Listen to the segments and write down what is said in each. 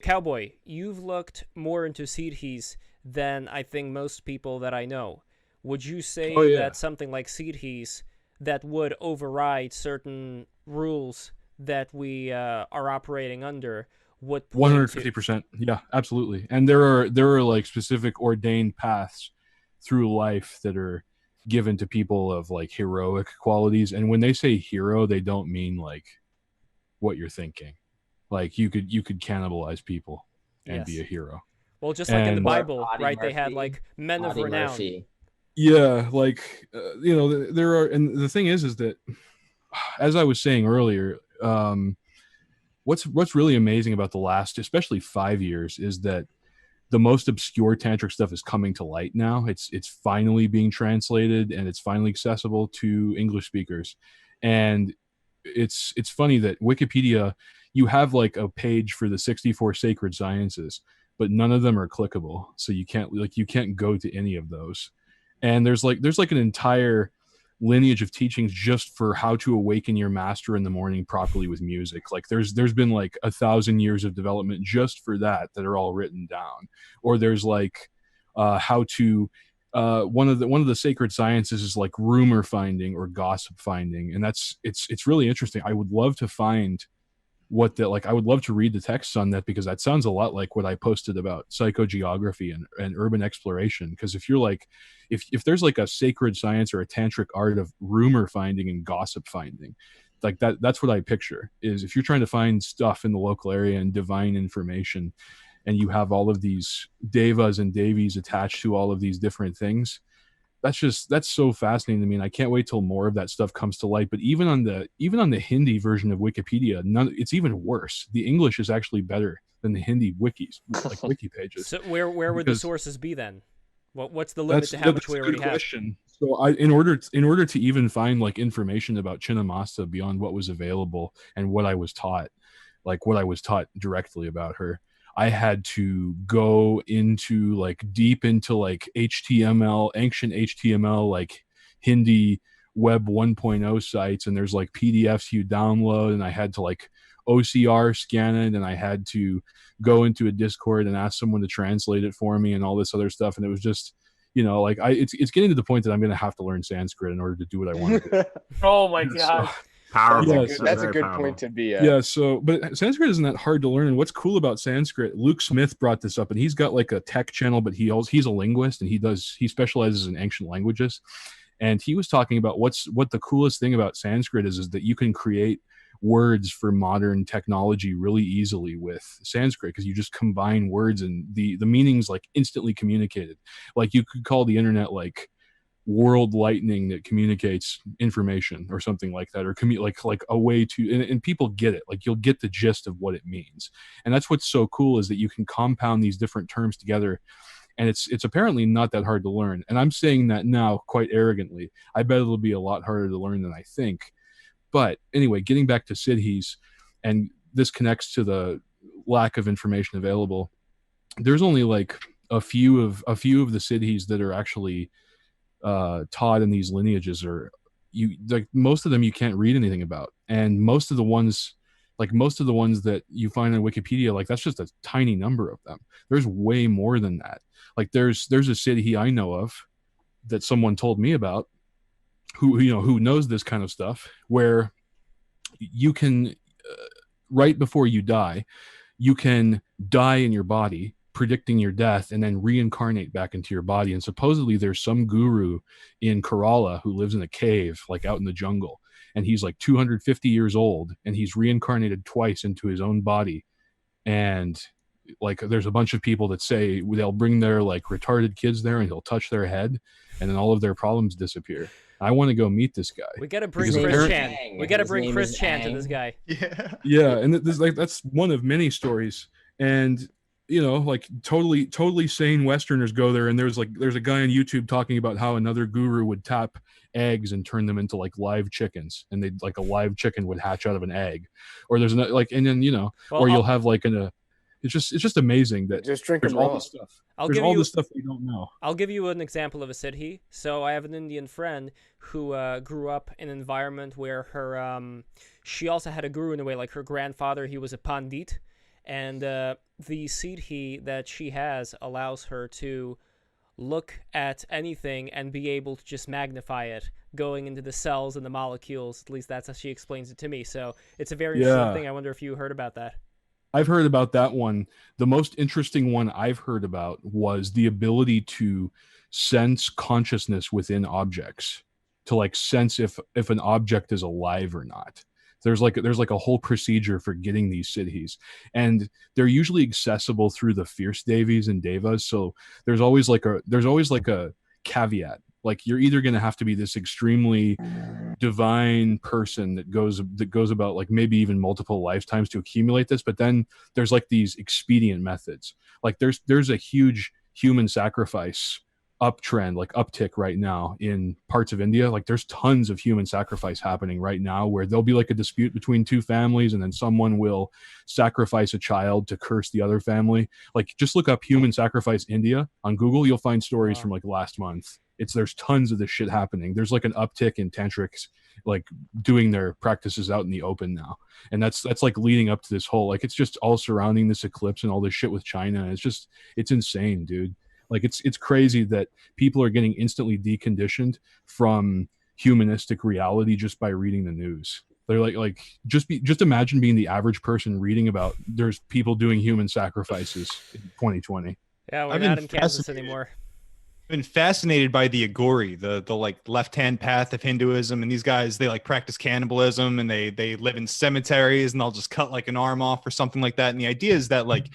Cowboy, you've looked more into Siddhis than I think most people that I know. Would you Oh say yeah, that something like Siddhis that would override certain rules that we are operating under would one point hundred to? fifty percent. Yeah, absolutely. And there are like specific ordained paths through life that are given to people of like heroic qualities. And when they say hero, they don't mean like what you're thinking. Like you could cannibalize people and be a Yes. hero. Well, just like in the And Or Bible, Audie right? They had Murphy. like men of Audie renown. Murphy. yeah, like there are, and the thing is that, as I was saying earlier, what's really amazing about the last, especially 5 years, is that the most obscure tantric stuff is coming to light now. It's finally being translated and it's finally accessible to English speakers. And it's funny that Wikipedia, you have like a page for the 64 sacred sciences, but none of them are clickable. So you can't go to any of those. And there's like an entire lineage of teachings just for how to awaken your master in the morning properly with music. Like there's been like 1,000 years of development just for that are all written down. Or there's like how to one of the sacred sciences is like rumor finding or gossip finding, and it's really interesting. I would love to find what that, like, I would love to read the texts on that, because that sounds a lot like what I posted about psychogeography and urban exploration. Because if you're like, if there's like a sacred science or a tantric art of rumor finding and gossip finding, like that's what I picture, is if you're trying to find stuff in the local area and divine information, and you have all of these devas and devis attached to all of these different things, that's so fascinating to me, and I can't wait till more of that stuff comes to light. But even on the Hindi version of Wikipedia, it's even worse. The English is actually better than the Hindi wikis, like wiki pages. So where would the Because sources be then? What's the limit to how much that's we a already good have? question. So in order to even find like information about Chinnamasta beyond what was available and what I was taught, like what I was taught directly about her, I had to go into like deep into like HTML, ancient HTML, like Hindi web 1.0 sites, and there's like PDFs you download, and I had to like OCR scan it, and I had to go into a Discord and ask someone to translate it for me and all this other stuff. And it was just, like it's getting to the point that I'm going to have to learn Sanskrit in order to do what I want to do. Oh my So, god. Powerful. Yes. That's That's a very good powerful. point to be at. yeah, so but Sanskrit isn't that hard to learn. And what's cool about Sanskrit, Luke Smith brought this up, and he's got like a tech channel, but he's a linguist, and he specializes in ancient languages. And he was talking about what the coolest thing about Sanskrit is that you can create words for modern technology really easily with Sanskrit, because you just combine words and the meanings like instantly communicated. Like you could call the internet like world lightning that communicates information or something like that, or like a way to, and people get it. Like you'll get the gist of what it means. And that's what's so cool, is that you can compound these different terms together, and it's apparently not that hard to learn. And I'm saying that now quite arrogantly. I bet it'll be a lot harder to learn than I think. But anyway, getting back to Siddhis, and this connects to the lack of information available. There's only like a few of the Siddhis that are actually taught in these lineages, or most of them you can't read anything about. And most of the ones that you find on Wikipedia, like that's just a tiny number of them. There's way more than that. Like there's a Siddhi I know of that someone told me about, who knows this kind of stuff, where you can right before you die, you can die in your body, predicting your death, and then reincarnate back into your body. And supposedly there's some guru in Kerala who lives in a cave, like out in the jungle, and he's like 250 years old, and he's reincarnated twice into his own body. And like there's a bunch of people that say they'll bring their like retarded kids there, and he'll touch their head, and then all of their problems disappear. I want to go meet this guy. We gotta bring Because Chris apparently- Chan. We gotta His bring name Chris is Chan to Ang. this guy. Yeah. Yeah, and that's one of many stories. And like totally sane Westerners go there, and there's a guy on YouTube talking about how another guru would tap eggs and turn them into like live chickens, and they'd like a live chicken would hatch out of an egg. Or there's like, and then Well, or you'll have like it's just amazing that Just drink there's them all raw. this stuff. I'll There's give all you this stuff we don't know. I'll give you an example of a Siddhi. So I have an Indian friend who grew up in an environment where her she also had a guru in a way. Like her grandfather, he was a pandit, and the Siddhi that she has allows her to look at anything and be able to just magnify it, going into the cells and the molecules. At least that's how she explains it to me. So it's a very interesting thing. I wonder if you heard about that. I've heard about that one. The most interesting one I've heard about was the ability to sense consciousness within objects, to like sense if an object is alive or not. There's like a whole procedure for getting these siddhis, and they're usually accessible through the fierce devis and devas. So there's always like a caveat. Like, you're either going to have to be this extremely divine person that goes about like maybe even multiple lifetimes to accumulate this, but then there's like these expedient methods. Like there's a huge human sacrifice uptrend, like uptick right now in parts of India. Like there's tons of human sacrifice happening right now, where there'll be like a dispute between two families, and then someone will sacrifice a child to curse the other family. Like, just look up human sacrifice India on Google, you'll find stories from like last month. There's tons of this shit happening. There's like an uptick in tantrics like doing their practices out in the open now, and that's like leading up to this whole, like, it's just all surrounding this eclipse and all this shit with China. It's insane, dude. Like, it's crazy that people are getting instantly deconditioned from humanistic reality just by reading the news. They're like just imagine being the average person reading about there's people doing human sacrifices in 2020. Yeah, we're not in Kansas anymore. I've been fascinated by the Aghori, the like left-hand path of Hinduism, and these guys, they like practice cannibalism, and they live in cemeteries, and they'll just cut like an arm off or something like that. And the idea is that like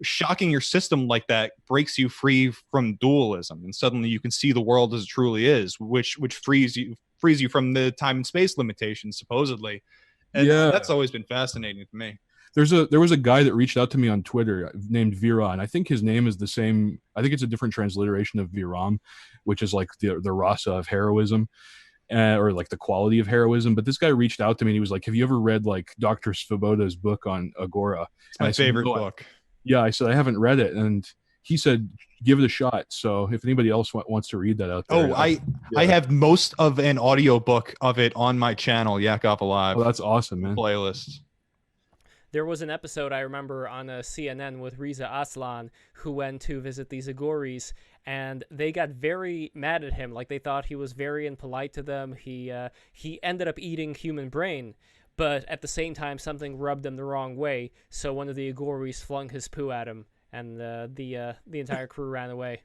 shocking your system like that breaks you free from dualism, and suddenly you can see the world as it truly is, which frees you from the time and space limitations, supposedly. And that's always been fascinating to me. There was a guy that reached out to me on Twitter named Vira, and I think his name is the same. I think it's a different transliteration of Viram, which is like the rasa of heroism, or like the quality of heroism. But this guy reached out to me and he was like, "Have you ever read like Dr. Svoboda's book on Agora?" It's my favorite book. Yeah, I said I haven't read it, and he said give it a shot. So if anybody else wants to read that out there, I have most of an audiobook of it on my channel, Yakov Alive. Oh, that's awesome, man. Playlist. There was an episode I remember on CNN with Riza Aslan, who went to visit these Aghoris, and they got very mad at him. Like, they thought he was very impolite to them. He ended up eating human brain, but at the same time, something rubbed him the wrong way. So one of the Aghoris flung his poo at him, and the entire crew ran away.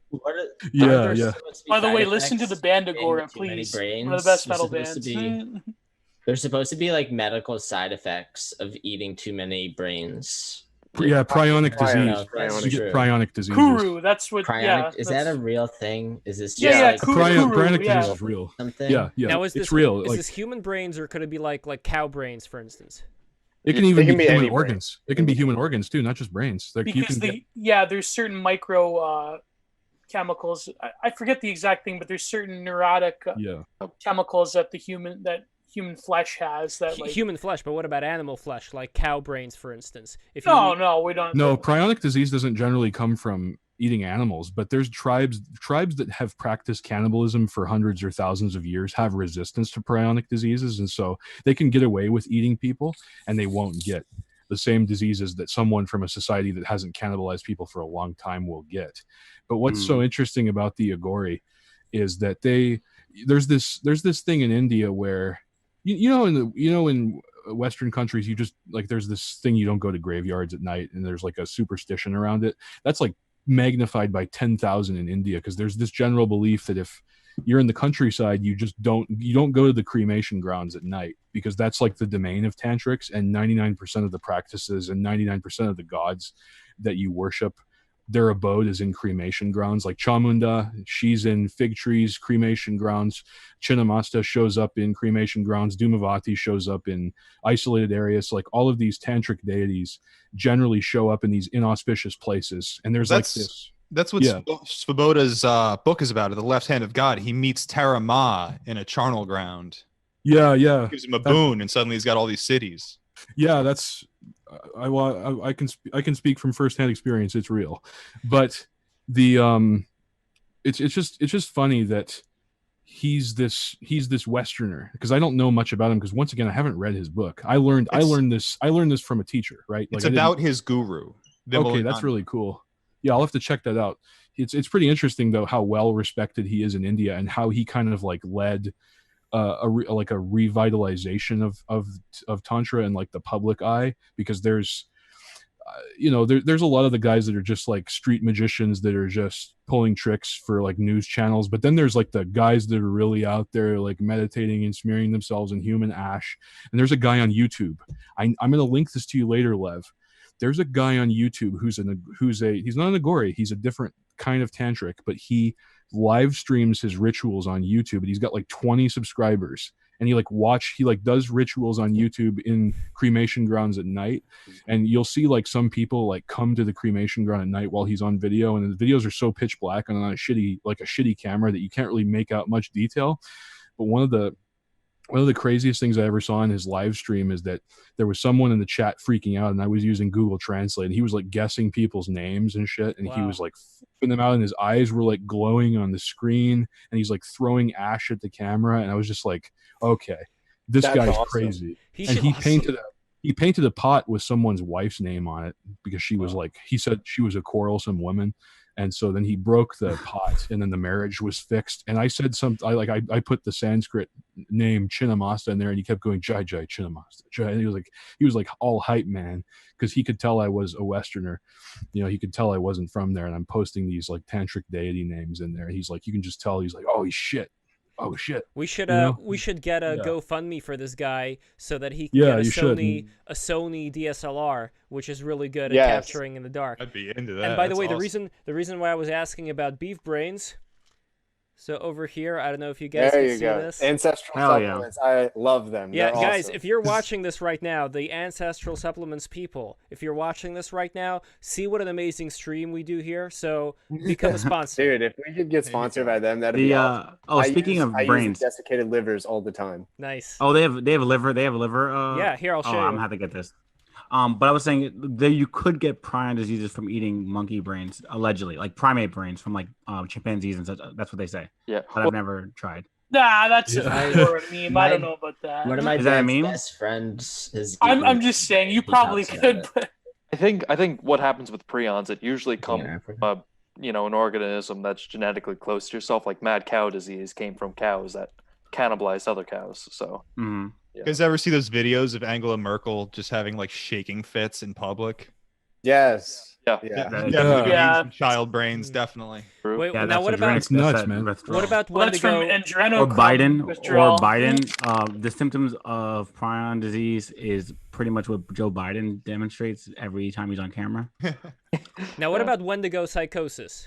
Yeah. By the way, listen to the band Aghori, please. One of the best metal bands. There's supposed to be like medical side effects of eating too many brains. Yeah, prionic disease. You get prionic disease. Kuru, that's what. Prionic, is that a real thing? Is this just like prionic disease is real? Something? Yeah. Now, it's real. Is this human brains, or could it be like cow brains, for instance? It can even be human organs. It can be human organs too, not just brains. Because there's certain micro chemicals. I forget the exact thing, but there's certain neurotic chemicals that human flesh has, that like human flesh. But what about animal flesh, like cow brains, for instance? No, we don't. No, prionic disease doesn't generally come from eating animals, but there's tribes that have practiced cannibalism for hundreds or thousands of years have resistance to prionic diseases, and so they can get away with eating people, and they won't get the same diseases that someone from a society that hasn't cannibalized people for a long time will get. But what's so interesting about the Aghori is that there's this thing in India where in Western countries, you just like, there's this thing, you don't go to graveyards at night, and there's like a superstition around it that's like magnified by 10,000 in India, because there's this general belief that if you're in the countryside, you don't go to the cremation grounds at night, because that's like the domain of tantrics, and 99% of the practices and 99% of the gods that you worship, their abode is in cremation grounds. Like Chamunda, she's in fig trees, cremation grounds. Chinnamasta shows up in cremation grounds. Dhumavati shows up in isolated areas. Like, all of these tantric deities generally show up in these inauspicious places. And there's like this. That's what Svoboda's book is about. The left hand of God. He meets Tara Ma in a charnel ground. Yeah. Gives him a boon, and suddenly he's got all these cities. Yeah, that's. I can speak from firsthand experience. It's real, but the it's just funny that he's this Westerner, because I don't know much about him, because once again I haven't read his book. I learned this from a teacher, right? It's about his guru. Okay, that's really cool. Yeah, I'll have to check that out. It's pretty interesting though how well respected he is in India, and how he kind of like led a revitalization of Tantra in like the public eye, because there's there's a lot of the guys that are just like street magicians that are just pulling tricks for like news channels, but then there's like the guys that are really out there like meditating and smearing themselves in human ash. And there's a guy on YouTube, I'm going to link this to you later, Lev. There's a guy on YouTube he's not an Aghori, he's a different kind of tantric, but he live streams his rituals on YouTube, and he's got like 20 subscribers, and he does rituals on YouTube in cremation grounds at night. And you'll see like some people like come to the cremation ground at night while he's on video, and the videos are so pitch black and on a shitty camera that you can't really make out much detail. But one of the craziest things I ever saw in his live stream is that there was someone in the chat freaking out, and I was using Google Translate, and he was like guessing people's names and shit, and He was like flipping them out, and his eyes were like glowing on the screen, and he's like throwing ash at the camera, and I was just like, okay, that's guy's awesome. Crazy. He painted a pot with someone's wife's name on it, because she was he said she was a quarrelsome woman. And so then he broke the pot, and then the marriage was fixed. And I said I put the Sanskrit name Chinnamasta in there, and he kept going Jai Jai Chinnamasta. And he was like all hype man, because he could tell I was a Westerner. He could tell I wasn't from there. And I'm posting these like tantric deity names in there. He's like, you can just tell. He's like, oh shit. We should get a GoFundMe for this guy, so that he can get a Sony DSLR, which is really good at capturing in the dark. I'd be into that. And by the way, awesome. the reason why I was asking about beef brains, so over here, I don't know if you guys can see this. Ancestral supplements. Yeah. I love them. Yeah, They're guys, awesome. If you're watching this right now, the ancestral supplements people, if you're watching this right now, see what an amazing stream we do here. So become a sponsor. Dude, if we could get sponsored by them, that'd be awesome. Speaking of brains, I use desiccated livers all the time. Nice. Oh, they have a liver. They have a liver. Yeah, here, I'll show you. I'm gonna have to get this. But I was saying that you could get prion diseases from eating monkey brains, allegedly, like primate brains from like chimpanzees and such. That's what they say. Yeah, but I've never tried. Nah, that's a meme. I don't know about that. One of my best friends is. I'm just saying you probably could. But... I think what happens with prions, it usually comes from an organism that's genetically close to yourself, like mad cow disease came from cows that cannibalized other cows. So. Mm-hmm. You guys ever see those videos of Angela Merkel just having like shaking fits in public? Yes. Yeah. Child brains, definitely. Wait, now what about? It's nuts, man. What about Wendigo? Or Biden? The symptoms of prion disease is pretty much what Joe Biden demonstrates every time he's on camera. Now, what about Wendigo psychosis?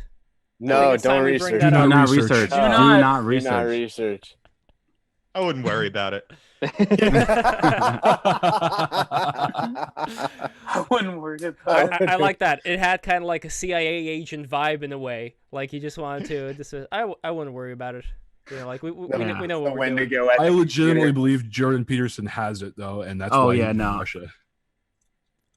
No, don't research. Do not research. Do not research. I wouldn't worry about it. I wouldn't worry about it. I like that. It had kind of like a CIA agent vibe in a way. Like he just wanted to. I wouldn't worry about it. Like we know what we're doing. I legitimately believe Jordan Peterson has it though, and that's why he's in Russia.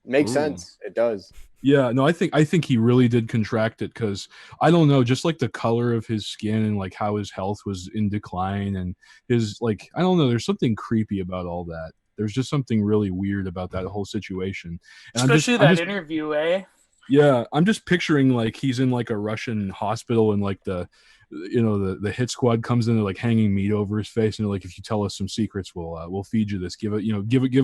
Makes sense. It does. Yeah, no, I think he really did contract it, because I don't know, just like the color of his skin and like how his health was in decline, and his like, I don't know, there's something creepy about all that. There's just something really weird about that whole situation. And especially that interview, eh? Yeah, I'm just picturing like he's in like a Russian hospital, and like the hit squad comes in, they're like hanging meat over his face, and they're like, if you tell us some secrets, we'll feed you this. Give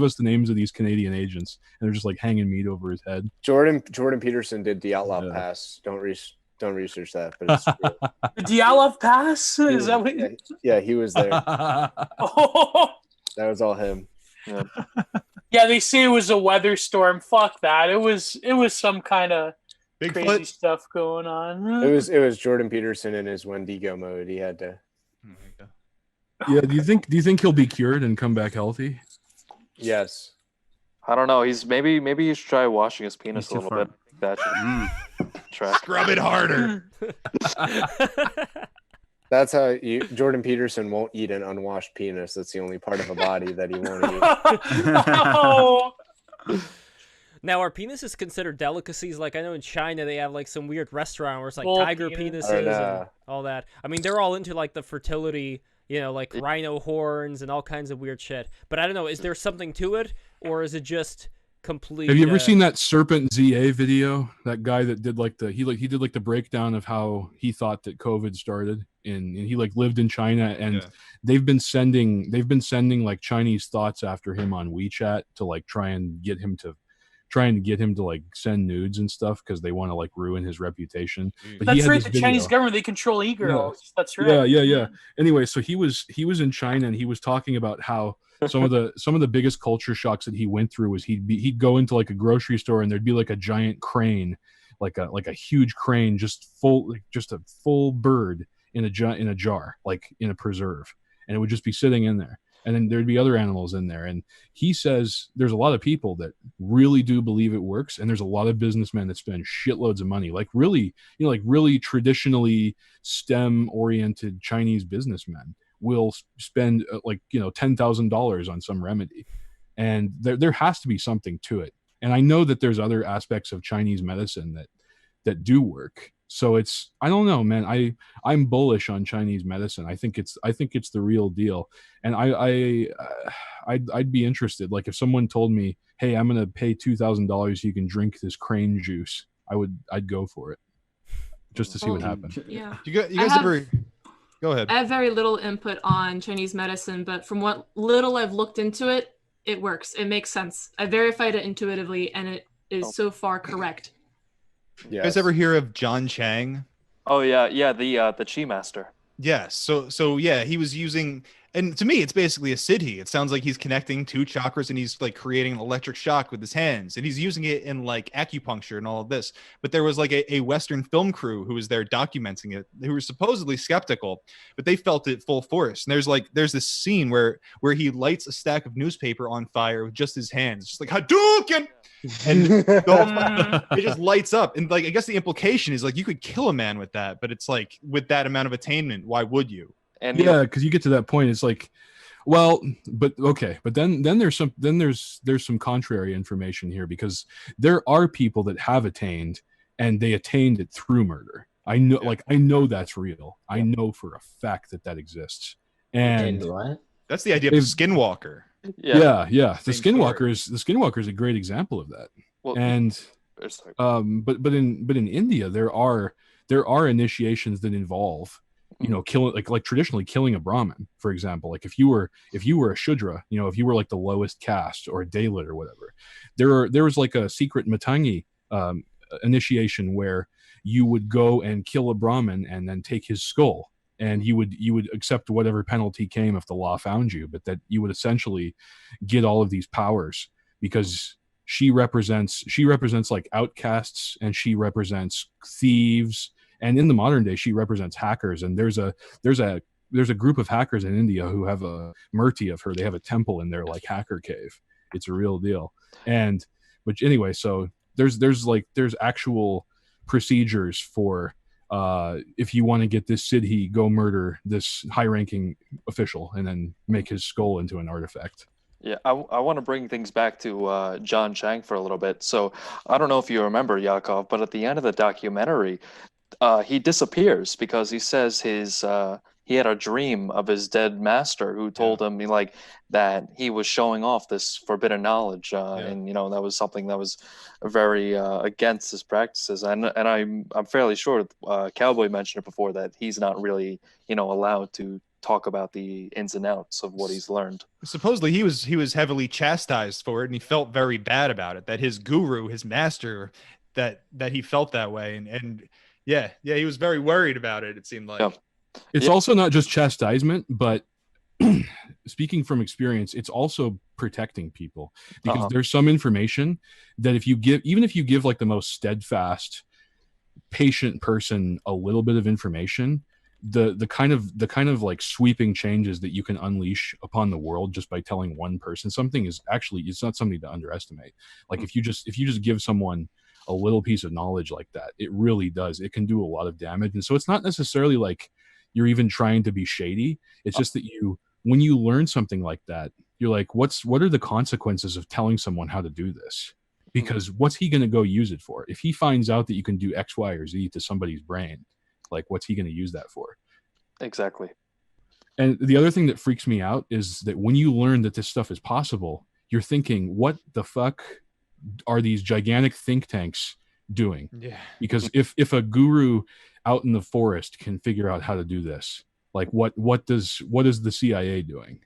us the names of these Canadian agents, and they're just like hanging meat over his head. Jordan Peterson did the Outlaw Pass. Don't research that, but it's true. The Dyatlov Pass? Is that what? Yeah, he was there. Oh. That was all him. Yeah. Yeah, they say it was a weather storm. Fuck that. It was some kind of crazy stuff going on. It was Jordan Peterson in his Wendigo mode. He had to. Yeah. Do you think he'll be cured and come back healthy? Yes. I don't know. Maybe he should try washing his penis a little bit. That scrub it harder. That's how Jordan Peterson won't eat an unwashed penis. That's the only part of a body that he won't eat. Now, are penises considered delicacies? Like, I know in China they have like some weird restaurant where it's like Bull tiger penis. penises and all that. I mean, they're all into like the fertility, like rhino horns and all kinds of weird shit. But I don't know, is there something to it, or is it just complete? Have you ever seen that Serpent ZA video? That guy that did like he did like the breakdown of how he thought that COVID started, and he like lived in China, and they've been sending like Chinese thoughts after him on WeChat to like try and get him to like send nudes and stuff because they want to like ruin his reputation. But that's right. The Chinese government, they control e-girls. Yeah. That's right. Yeah. Anyway, so he was in China, and he was talking about how some of the biggest culture shocks that he went through was he'd go into like a grocery store, and there'd be like a giant crane, like a huge crane, just a full bird in a jar, like in a preserve, and it would just be sitting in there. And then there'd be other animals in there. And he says there's a lot of people that really do believe it works. And there's a lot of businessmen that spend shitloads of money, like really, like really traditionally STEM oriented Chinese businessmen will spend like, $10,000 on some remedy. And there has to be something to it. And I know that there's other aspects of Chinese medicine that do work. So I don't know, man. I'm bullish on Chinese medicine. I think it's the real deal. And I'd be interested. Like if someone told me, hey, I'm going to pay $2,000, you can drink this crane juice, I'd go for it just to see what happens. Yeah. You guys ever go ahead? I have very little input on Chinese medicine, but from what little I've looked into it, it works. It makes sense. I verified it intuitively, and it is so far correct. Yes. You guys ever hear of John Chang? Oh yeah, the Chi Master. Yes. So yeah, he was using, and to me, it's basically a Siddhi. It sounds like he's connecting two chakras, and he's like creating an electric shock with his hands, and he's using it in like acupuncture and all of this. But there was like a Western film crew who was there documenting it, who were supposedly skeptical, but they felt it full force. And there's this scene where he lights a stack of newspaper on fire with just his hands, just like Hadouken, and it just lights up. And like I guess the implication is like you could kill a man with that, but it's like with that amount of attainment, why would you? And yeah, because you get to that point, it's like, well, but okay, but then there's some contrary information here, because there are people that have attained, and they attained it through murder. I know that's real. I know for a fact that exists. And what? That's the idea of the skinwalker. Yeah. The skinwalker is a great example of that. Well, and but in India there are initiations that involve killing like traditionally killing a Brahmin, for example. Like if you were a Shudra, if you were like the lowest caste or a Dalit or whatever, there was like a secret Matangi initiation where you would go and kill a Brahmin and then take his skull, and you would accept whatever penalty came if the law found you, but that you would essentially get all of these powers because she represents like outcasts, and she represents thieves. And in the modern day, she represents hackers. And there's a group of hackers in India who have a murti of her. They have a temple in their like hacker cave. It's a real deal. But anyway, so there's actual procedures for if you want to get this Siddhi, go murder this high-ranking official and then make his skull into an artifact. Yeah, I want to bring things back to John Chang for a little bit. So I don't know if you remember, Yakov, but at the end of the documentary, he disappears because he says he had a dream of his dead master who told him that he was showing off this forbidden knowledge, and that was something that was very against his practices. And I'm fairly sure Cowboy mentioned it before that he's not really allowed to talk about the ins and outs of what he's learned. Supposedly he was heavily chastised for it, and he felt very bad about it. That his guru, his master, that he felt that way, and yeah, he was very worried about it. It seemed like. Yeah. It's also not just chastisement, but speaking from experience, it's also protecting people, because there's some information that if you give like the most steadfast, patient person a little bit of information, the kind of like sweeping changes that you can unleash upon the world just by telling one person something is actually, it's not something to underestimate. Like if you just give someone a little piece of knowledge like that, it really does. It can do a lot of damage. And so it's not necessarily like you're even trying to be shady. It's just that when you learn something like that, you're like, what are the consequences of telling someone how to do this? because what's he going to go use it for? If he finds out that you can do X, Y, or Z to somebody's brain, like what's he going to use that for? Exactly. And the other thing that freaks me out is that when you learn that this stuff is possible, you're thinking, what the fuck are these gigantic think tanks doing? Yeah. Because if a guru out in the forest can figure out how to do this, like what is the CIA doing?